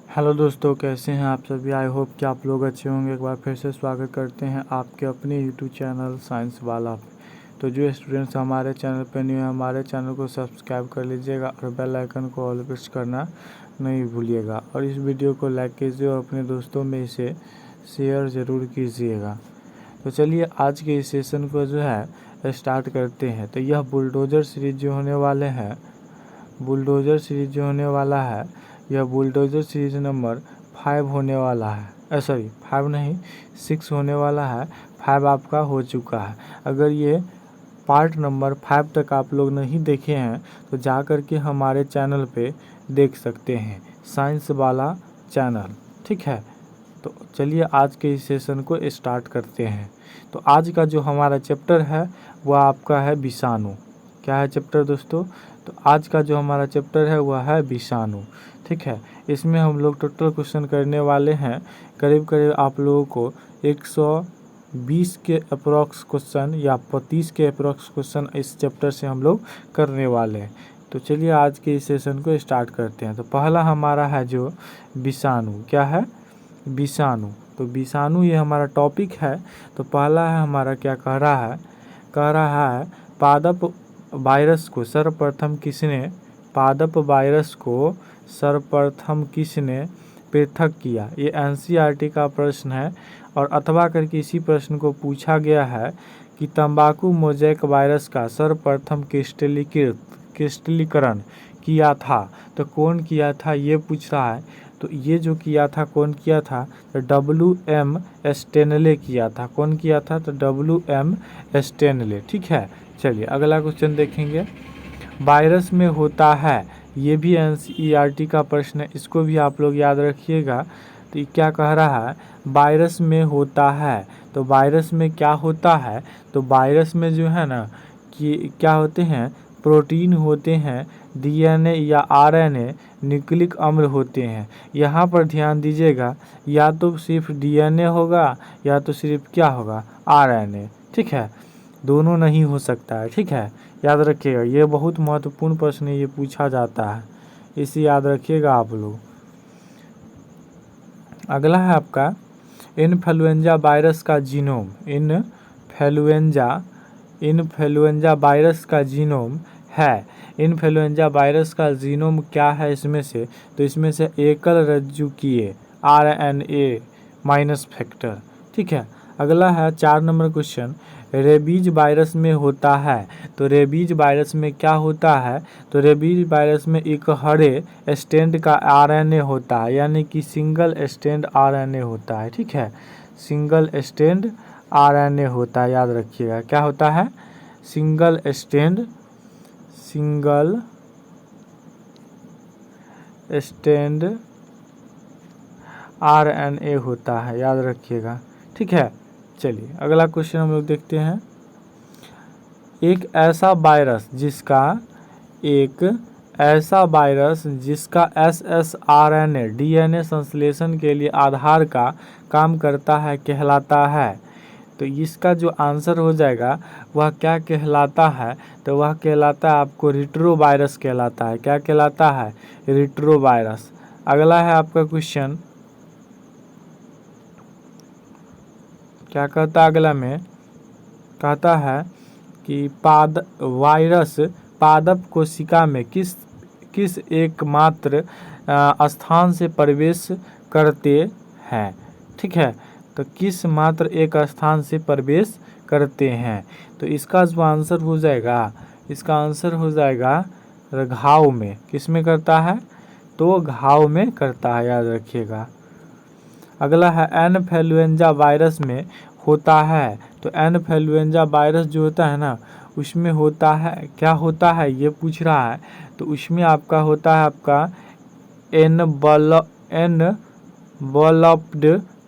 Hello दोस्तों, कैसे हैं आप सभी। आई होप कि आप लोग अच्छे होंगे। एक बार फिर से स्वागत करते हैं आपके अपने यूट्यूब चैनल साइंस वाला पे। तो जो स्टूडेंट्स हमारे चैनल पर न्यू है, हमारे चैनल को सब्सक्राइब कर लीजिएगा और बेल आइकन को ऑल प्रेस करना नहीं भूलिएगा। और इस वीडियो को लाइक कीजिए और अपने दोस्तों में इसे शेयर ज़रूर कीजिएगा। तो चलिए आज के इस सेशन को जो है स्टार्ट करते हैं। तो यह बुलडोज़र सीरीज जो होने वाले हैं, बुलडोज़र सीरीज जो होने वाला है, यह बुलडोज़र सीरीज नंबर 5 होने वाला है। सॉरी 5 नहीं, 6 होने वाला है। 5 आपका हो चुका है। अगर ये पार्ट नंबर 5 तक आप लोग नहीं देखे हैं तो जा कर के हमारे चैनल पे देख सकते हैं, साइंस वाला चैनल। ठीक है, तो चलिए आज के इस सेशन को स्टार्ट करते हैं। तो आज का जो हमारा चैप्टर है वह आपका है विषाणु। क्या है चैप्टर दोस्तों? तो आज का जो हमारा चैप्टर है वह है विषाणु। ठीक है, इसमें हम लोग टोटल क्वेश्चन करने वाले हैं। करीब करीब आप लोगों को 120 के अप्रॉक्स क्वेश्चन या 25 के अप्रॉक्स क्वेश्चन इस चैप्टर से हम लोग करने वाले हैं। तो चलिए आज के इस सेशन को स्टार्ट करते हैं। तो पहला हमारा है जो विषाणु। क्या है? विषाणु। तो विषाणु ये हमारा टॉपिक है। तो पहला है हमारा, क्या कह रहा है पादप वायरस को सर्वप्रथम किसने पृथक किया? ये एनसीईआरटी का प्रश्न है। और अथवा करके इसी प्रश्न को पूछा गया है कि तंबाकू मोज़ेक वायरस का सर्वप्रथम क्रिस्टलीकरण किया था तो कौन किया था, ये पूछ रहा है। तो ये जो किया था, कौन किया था? तो WM स्टेनले किया था। कौन किया था? तो WM स्टेनले। ठीक है, चलिए अगला क्वेश्चन देखेंगे। वायरस में होता है, ये भी एनसीईआरटी का प्रश्न है, इसको भी आप लोग याद रखिएगा। तो ये क्या कह रहा है? वायरस में होता है। तो वायरस में क्या होता है? तो वायरस में जो है ना कि क्या होते हैं, प्रोटीन होते हैं, DNA या RNA, न्यूक्लिक अम्ल होते हैं। यहाँ पर ध्यान दीजिएगा, या तो सिर्फ DNA होगा या तो सिर्फ क्या होगा, RNA। ठीक है, दोनों नहीं हो सकता है। ठीक है, याद रखिएगा, ये बहुत महत्वपूर्ण प्रश्न है, ये पूछा जाता है, इसे याद रखिएगा आप लोग। अगला है आपका इन्फ्लुएंजा वायरस का जीनोम। इन्फ्लुएंजा वायरस का जीनोम है। इन्फ्लुएंजा वायरस का जीनोम क्या है इसमें से? तो इसमें से एकल रज्जुकीय RNA माइनस फैक्टर। ठीक है, अगला है 4 नंबर क्वेश्चन। रेबीज वायरस में होता है। तो रेबीज वायरस में क्या होता है? तो रेबीज वायरस में एक हरे स्टैंड का RNA होता है, यानी कि सिंगल स्टैंड RNA होता है। ठीक है, सिंगल स्टैंड RNA होता है, याद रखिएगा। क्या होता है? सिंगल स्टैंड RNA होता है, याद रखिएगा। ठीक है, चलिए अगला क्वेश्चन हम लोग देखते हैं। एक ऐसा वायरस जिसका SSRNA DNA संश्लेषण के लिए आधार का काम करता है कहलाता है। तो इसका जो आंसर हो जाएगा वह क्या कहलाता है? तो वह कहलाता है आपको रिट्रोवायरस कहलाता है। क्या कहलाता है? रिट्रोवायरस। अगला है आपका क्वेश्चन, क्या कहता है अगला में? कहता है कि वायरस पादप कोशिका में किस एकमात्र स्थान से प्रवेश करते हैं। ठीक है, तो किस मात्र एक स्थान से प्रवेश करते हैं? तो इसका जो आंसर हो जाएगा, इसका आंसर हो जाएगा घाव में। किस में करता है? तो घाव में करता है, याद रखिएगा। अगला है इन्फ्लुएंजा वायरस में होता है। तो इन्फ्लुएंजा वायरस जो होता है ना, उसमें होता है, क्या होता है ये पूछ रहा है। तो उसमें आपका होता है आपका एनवलप्ड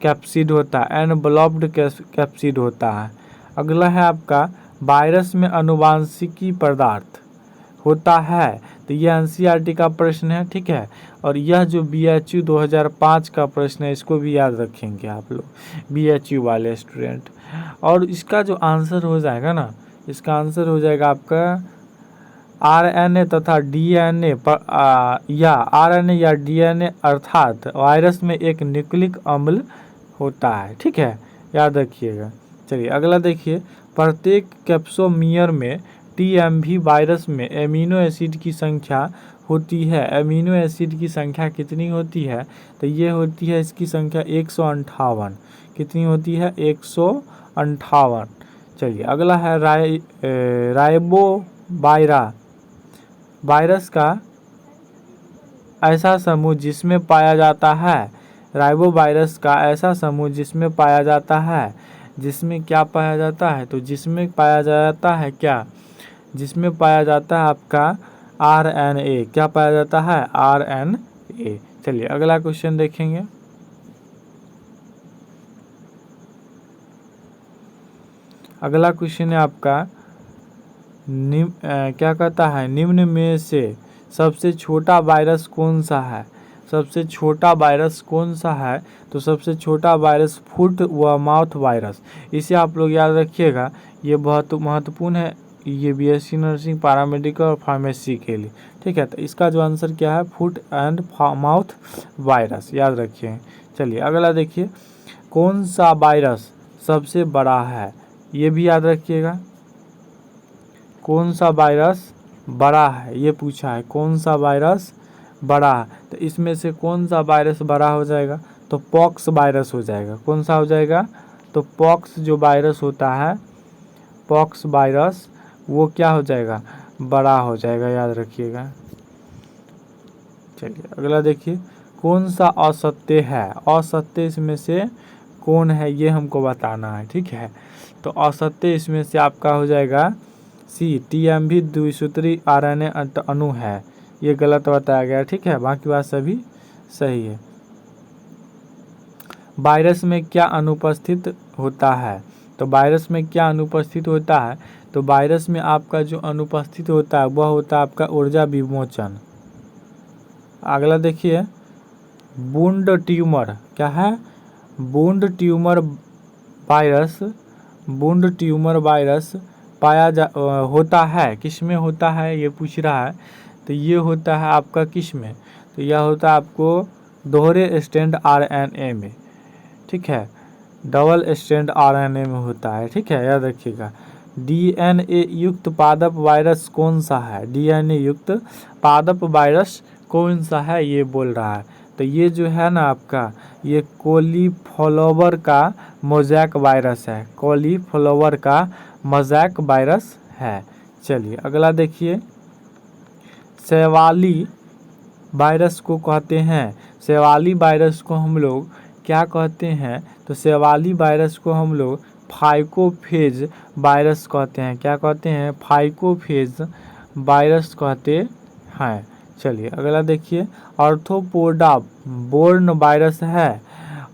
कैप्सिड होता है, एनवलप्ड कैप्सिड होता है। अगला है आपका वायरस में आनुवांशिकी पदार्थ होता है। तो यह एनसीईआरटी का प्रश्न है। ठीक है, और यह जो BHU 2005 का प्रश्न है, इसको भी याद रखेंगे आप लोग, BHU वाले आरएनए तथा डीएनए या आरएनए या डीएनए अर्थात वायरस में एक न्यूक्लिक अम्ल होता है। ठीक है, याद रखिएगा। चलिए अगला देखिए, प्रत्येक कैप्सोमियर में टीएमवी वायरस में एमिनो एसिड की संख्या होती है। एमिनो एसिड की संख्या कितनी होती है? तो ये होती है इसकी संख्या 158। कितनी होती है? 158। चलिए अगला है राइबोवायरा वायरस का ऐसा समूह जिसमें पाया जाता है। राइबोवायरस का ऐसा समूह जिसमें पाया जाता है, जिसमें क्या पाया जाता है? तो जिसमें पाया जाता है क्या? जिसमें पाया जाता है आपका आरएनए। क्या पाया जाता है? आरएनए। चलिए अगला क्वेश्चन देखेंगे। अगला क्वेश्चन है आपका क्या कहता है? निम्न में से सबसे छोटा वायरस कौन सा है? सबसे छोटा वायरस कौन सा है? तो सबसे छोटा वायरस फुट व माउथ वायरस। इसे आप लोग याद रखिएगा, ये बहुत महत्वपूर्ण है, ये बीएससी नर्सिंग, पैरामेडिकल और फार्मेसी के लिए। ठीक है, तो इसका जो आंसर क्या है? फुट एंड माउथ वायरस, याद रखिए। चलिए अगला देखिए, कौन सा वायरस सबसे बड़ा है? ये भी याद रखिएगा, कौन सा वायरस बड़ा है, ये पूछा है। कौन सा वायरस बड़ा है? तो इसमें से कौन सा वायरस बड़ा हो जाएगा? तो पॉक्स वायरस हो जाएगा। कौन सा हो जाएगा? तो पॉक्स जो वायरस होता है, पॉक्स वायरस, वो क्या हो जाएगा? बड़ा हो जाएगा, याद रखिएगा। चलिए अगला देखिए, कौन सा असत्य है? असत्य इसमें से कौन है, ये हमको बताना है। ठीक है, तो असत्य इसमें से आपका हो जाएगा सी, टीएमवी द्विसूत्री आरएनए अणु है। ये गलत बताया गया। ठीक है, बाकी बात सभी सही है। वायरस में क्या अनुपस्थित होता है? तो वायरस में क्या अनुपस्थित होता है? तो वायरस में आपका जो अनुपस्थित होता है वह होता है आपका ऊर्जा विमोचन। अगला देखिए, वुंड ट्यूमर क्या है? Wound tumour virus, wound tumour virus होता है, किस में होता है ये पूछ रहा है। तो ये होता है आपका किस में? तो यह होता है आपको दोहरे स्ट्रैंड आरएनए में। ठीक है, डबल स्ट्रैंड आरएनए में होता है। ठीक है, याद रखिएगा। डीएनए युक्त पादप वायरस कौन सा है? डीएनए युक्त पादप वायरस कौन सा है, ये बोल रहा है। तो ये जो है ना आपका, ये कॉलीफ्लावर का मोज़ैक वायरस है। कॉलीफ्लावर का मोज़ैक वायरस है। चलिए अगला देखिए, शैवाली वायरस को कहते हैं। शैवाली वायरस को हम लोग क्या कहते हैं? तो शैवाली वायरस को हम लोग फाइकोफेज वायरस कहते हैं। क्या कहते हैं? फाइकोफेज वायरस कहते हैं। चलिए अगला देखिए, आर्थ्रोपोडा बोर्न वायरस है।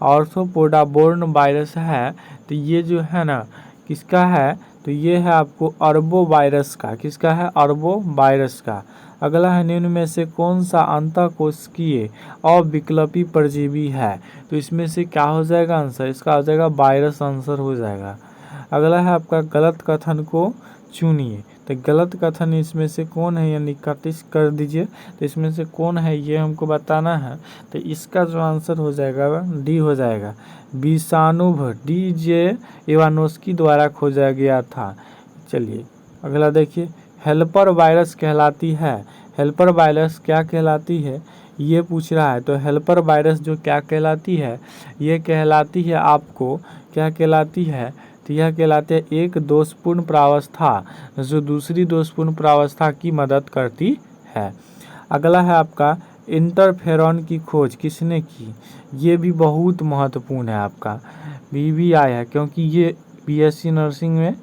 आर्थ्रोपोडा बोर्न वायरस है, तो ये जो है ना किसका है? तो ये है आपको अरबो वायरस का। किसका है? अरबो वायरस का। अगला है, निम्न में से कौन सा अंतःकोशिकीय अविकल्पी परजीवी है? तो इसमें से क्या हो जाएगा आंसर? इसका हो जाएगा वायरस आंसर हो जाएगा। अगला है आपका, गलत कथन को चुनिए। तो गलत कथन इसमें से कौन है, यानी कटिस कर दीजिए। तो इसमें से कौन है ये हमको बताना है। तो इसका जो आंसर हो जाएगा डी हो जाएगा। विषाणु डीजे इवानोस्की द्वारा खोजा गया था। चलिए अगला देखिए, हेल्पर वायरस कहलाती है। हेल्पर वायरस क्या कहलाती है, ये पूछ रहा है। तो हेल्पर वायरस जो क्या कहलाती है, ये कहलाती है आपको, क्या कहलाती है? तो यह कहलाते हैं एक दोषपूर्ण प्रावस्था जो दूसरी दोषपूर्ण प्रावस्था की मदद करती है। अगला है आपका, इंटरफेरॉन की खोज किसने की? ये भी बहुत महत्वपूर्ण है आपका, बीबीआई है, क्योंकि ये बीएससी नर्सिंग में,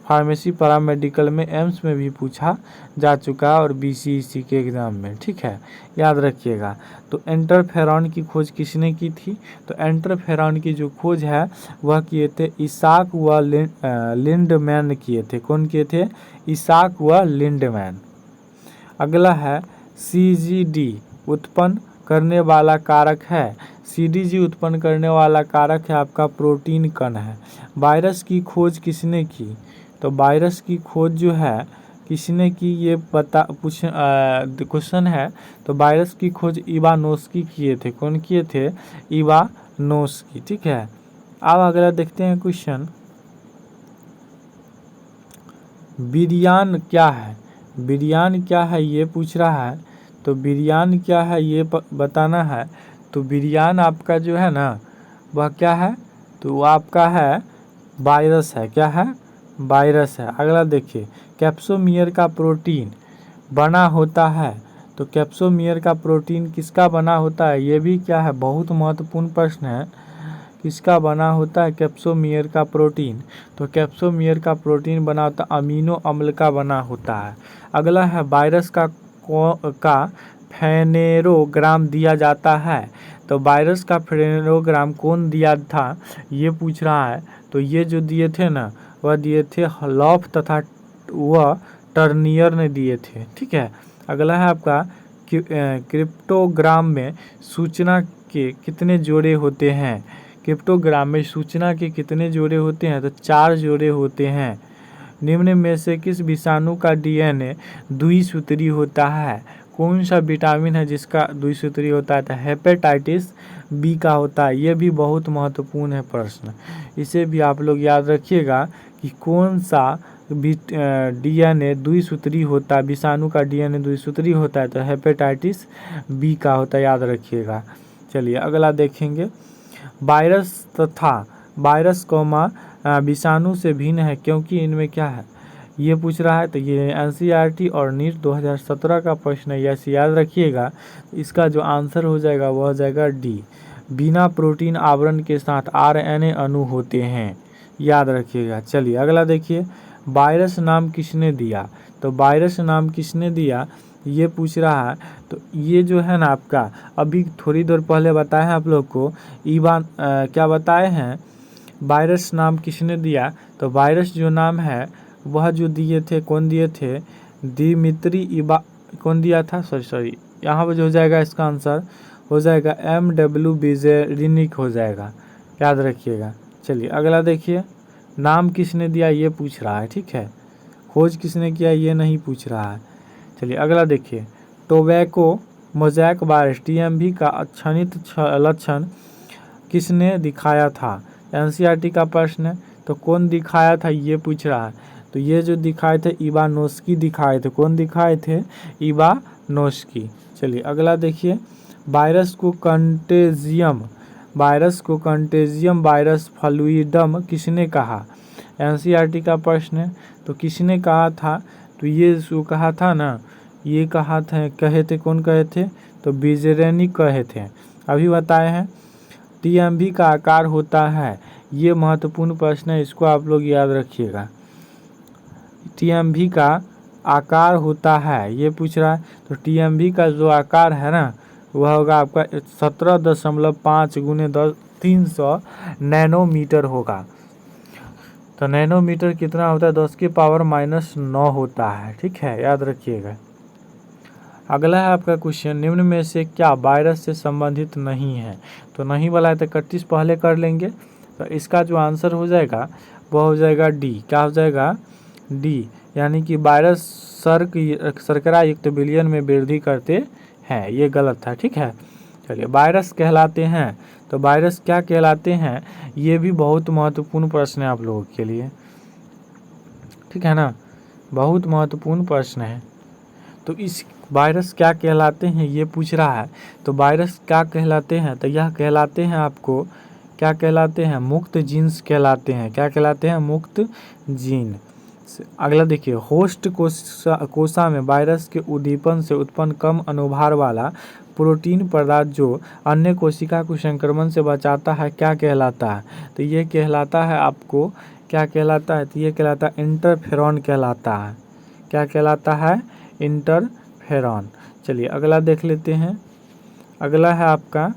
फार्मेसी, पैरामेडिकल में, एम्स में भी पूछा जा चुका है और बीसीईसी के एग्ज़ाम में। ठीक है, याद रखिएगा। तो इंटरफेरॉन की खोज किसने की थी? तो इंटरफेरॉन की जो खोज है वह किए थे इसाक व लिंडमैन किए थे। कौन किए थे? इसाक व लिंडमैन। अगला है, सीजीडी उत्पन्न करने वाला कारक है। सीडीजी उत्पन्न करने वाला कारक है आपका प्रोटीन कण है। वायरस की खोज किसने की? तो वायरस की खोज जो है किसने की, ये क्वेश्चन है। तो वायरस की खोज इवानोस्की किए थे। कौन किए थे? इवानोस्की। ठीक है। अब अगला देखते हैं क्वेश्चन, विरियान क्या है? विरियान क्या है ये पूछ रहा है। तो विरियान क्या है ये बताना है। तो विरियान आपका जो है ना वह क्या है? तो वो आपका है वायरस है। क्या है? वायरस है। अगला देखिए, कैप्सोमियर का प्रोटीन बना होता है। तो कैप्सोमियर का प्रोटीन किसका बना होता है? ये भी क्या है? बहुत महत्वपूर्ण प्रश्न है। किसका बना होता है कैप्सोमियर का प्रोटीन? तो कैप्सोमियर का प्रोटीन बना होता अमीनो अम्ल का बना होता है। अगला है, वायरस का फेनेरोग्राम दिया जाता है। तो वायरस का फेनेरोग्राम कौन दिया था ये पूछ रहा है। तो ये जो दिए थे ना वह दिए थे हलॉफ तथा वह टर्नियर ने दिए थे। ठीक है। अगला है आपका, क्रिप्टोग्राम में सूचना के कितने जोड़े होते हैं? क्रिप्टोग्राम में सूचना के कितने जोड़े होते हैं? तो 4 जोड़े होते हैं। निम्न में से किस विषाणु का डीएनए द्विसूत्री होता है? कौन सा विटामिन है जिसका द्विसूत्री होता है? तो हेपेटाइटिस बी का होता है। ये भी बहुत महत्वपूर्ण है प्रश्न, इसे भी आप लोग याद रखिएगा कि कौन सा डीएनए द्विसूत्री होता है, विषाणु का डीएनए द्विसूत्री होता है। तो हेपेटाइटिस बी का होता है, याद रखिएगा। चलिए अगला देखेंगे, वायरस तथा वायरस विषाणु से भिन्न है क्योंकि इनमें क्या है ये पूछ रहा है। तो ये एनसीईआरटी और नीट 2017 का प्रश्न है, यह याद रखिएगा। इसका जो आंसर हो जाएगा वह हो जाएगा डी, बिना प्रोटीन आवरण के साथ आरएनए अणु होते हैं, याद रखिएगा। चलिए अगला देखिए, वायरस नाम किसने दिया? तो वायरस नाम किसने दिया ये पूछ रहा है। तो ये जो है ना आपका, अभी थोड़ी देर पहले बताए हैं आप लोग को, क्या बताए हैं, वायरस नाम किसने दिया? तो वायरस जो नाम है वह जो दिए थे, कौन दिए थे? दिमित्री कौन दिया था? सॉरी यहाँ पर जो हो जाएगा इसका आंसर हो जाएगा MW बिजेरिनिक हो जाएगा, याद रखिएगा। चलिए अगला देखिए, नाम किसने दिया ये पूछ रहा है। ठीक है। खोज किसने किया ये नहीं पूछ रहा है। चलिए अगला देखिए, टोबैको मोज़ैक वायरस TMV का क्षणित लक्षण किसने दिखाया था? एनसीईआरटी का प्रश्न है। तो कौन दिखाया था ये पूछ रहा है। तो ये जो दिखाए थे इवानोस्की दिखाए थे। कौन दिखाए थे? इवानोस्की। चलिए अगला देखिए, वायरस को कंटेजियम वायरस फ्लूइडम किसने कहा? एनसीईआरटी का प्रश्न है। तो किसने कहा था? तो ये जो कहा था ना, ये कहे थे, कौन कहे थे? तो बिजेरेनिक कहे थे, अभी बताए हैं। TMV का आकार होता है, ये महत्वपूर्ण प्रश्न है, इसको आप लोग याद रखिएगा। TMV का आकार होता है ये पूछ रहा है। तो TMV का जो आकार है ना वह होगा आपका 17.5 × 300 नैनोमीटर होगा। तो नैनोमीटर कितना होता है? 10⁻⁻9 होता है। ठीक है, याद रखिएगा। अगला है आपका क्वेश्चन, निम्न में से क्या वायरस से संबंधित नहीं है? तो नहीं वाला है तो 31 पहले कर लेंगे। तो इसका जो आंसर हो जाएगा वह हो जाएगा डी। क्या हो जाएगा? डी, यानी कि वायरस शर्करा युक्त विलयन में वृद्धि करते हैं, ये गलत था। ठीक है। चलिए, वायरस कहलाते हैं। तो वायरस क्या कहलाते हैं ये भी बहुत महत्वपूर्ण प्रश्न है आप लोगों के लिए। ठीक है ना, बहुत महत्वपूर्ण प्रश्न है। तो इस वायरस क्या कहलाते हैं ये पूछ रहा है। तो वायरस क्या कहलाते हैं? तो यह कहलाते हैं आपको, क्या कहलाते हैं? मुक्त जीन्स कहलाते हैं। क्या कहलाते हैं? मुक्त जीन। अगला देखिए, होस्ट कोशा में वायरस के उद्दीपन से उत्पन्न कम अनुभार वाला प्रोटीन पदार्थ जो अन्य कोशिका को संक्रमण से बचाता है क्या कहलाता है? तो ये कहलाता है आपको, क्या कहलाता है? तो ये कहलाता है इंटरफेरॉन कहलाता है। क्या कहलाता है? इंटरफेरॉन। चलिए अगला देख लेते हैं। अगला है आपका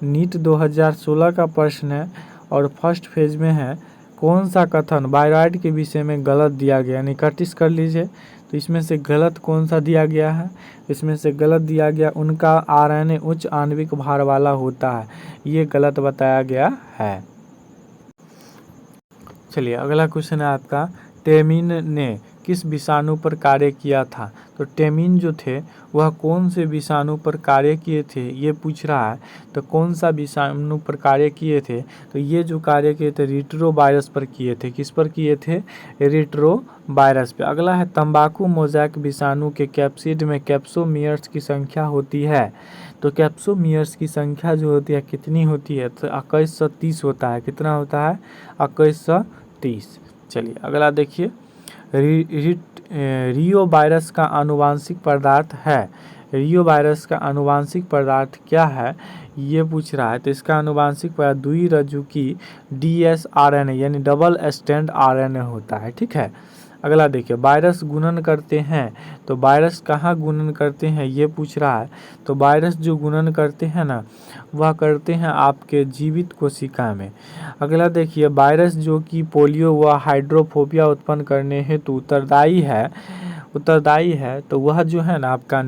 नीट 2016 का प्रश्न है और फर्स्ट फेज में है, कौन सा कथन वायरॉइड के विषय में गलत दिया गया? यानी 31 कर लीजिए। तो इसमें से गलत कौन सा दिया गया है? इसमें से गलत दिया गया उनका आरएनए उच्च आणविक भार वाला होता है, ये गलत बताया गया है। चलिए अगला क्वेश्चन है आपका, टेमिन ने किस विषाणु पर कार्य किया था। तो टेमिन जो थे वह कौन से विषाणु पर कार्य किए थे ये पूछ रहा है। तो कौन सा विषाणु पर कार्य किए थे, तो ये जो कार्य किए थे रेट्रोवायरस पर किए थे। किस पर किए थे, रेट्रोवायरस पे। अगला है तंबाकू मोज़ेक विषाणु के कैप्सिड में कैप्सोमियर्स की संख्या होती है। तो कैप्सोमियर्स की संख्या जो होती है कितनी होती है, तो 2130 होता है। कितना होता है, 2130। चलिए अगला देखिए, रियो वायरस का आनुवांशिक पदार्थ है। रियो वायरस का आनुवांशिक पदार्थ क्या है ये पूछ रहा है। तो इसका आनुवांशिक पदार्थ द्विरज्जुकी DsRNA यानी डबल स्टैंड RNA होता है। ठीक है। अगला देखिए, वायरस गुणन करते हैं। तो वायरस कहाँ गुणन करते हैं ये पूछ रहा है। तो वायरस जो गुणन करते हैं ना, वह करते हैं आपके जीवित कोशिका में। अगला देखिए, वायरस जो कि पोलियो व हाइड्रोफोबिया उत्पन्न करने हेतु उत्तरदायी है, तो वह जो है ना आपका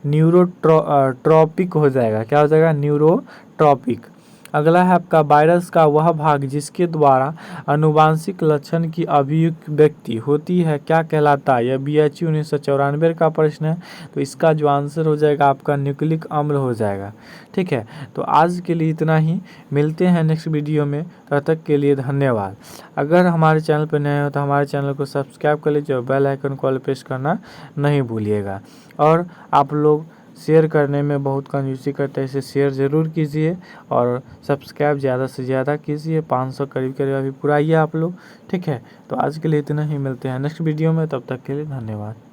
न्यूरोट्रॉपिक हो जाएगा। क्या हो जाएगा, न्यूरोट्रॉपिक। अगला है आपका वायरस का वह भाग जिसके द्वारा आनुवांशिक लक्षण की अभिव्यक्ति होती है क्या कहलाता है। यह BHU 1994 का प्रश्न है। तो इसका जो आंसर हो जाएगा आपका न्यूक्लिक अम्ल हो जाएगा। ठीक है। तो आज के लिए इतना ही, मिलते हैं नेक्स्ट वीडियो में। तब तक के लिए धन्यवाद। अगर हमारे चैनल पर नए हो तो हमारे चैनल को सब्सक्राइब कर लीजिए और बेल आइकन को ऑल प्रेस करना नहीं भूलिएगा। और आप लोग शेयर करने में बहुत कंजूसी करते हैं, इसे शेयर ज़रूर कीजिए और सब्सक्राइब ज़्यादा से ज़्यादा कीजिए। 500 करीब अभी पुराइए आप लोग। ठीक है। तो आज के लिए इतना ही, मिलते हैं नेक्स्ट वीडियो में। तब तक के लिए धन्यवाद।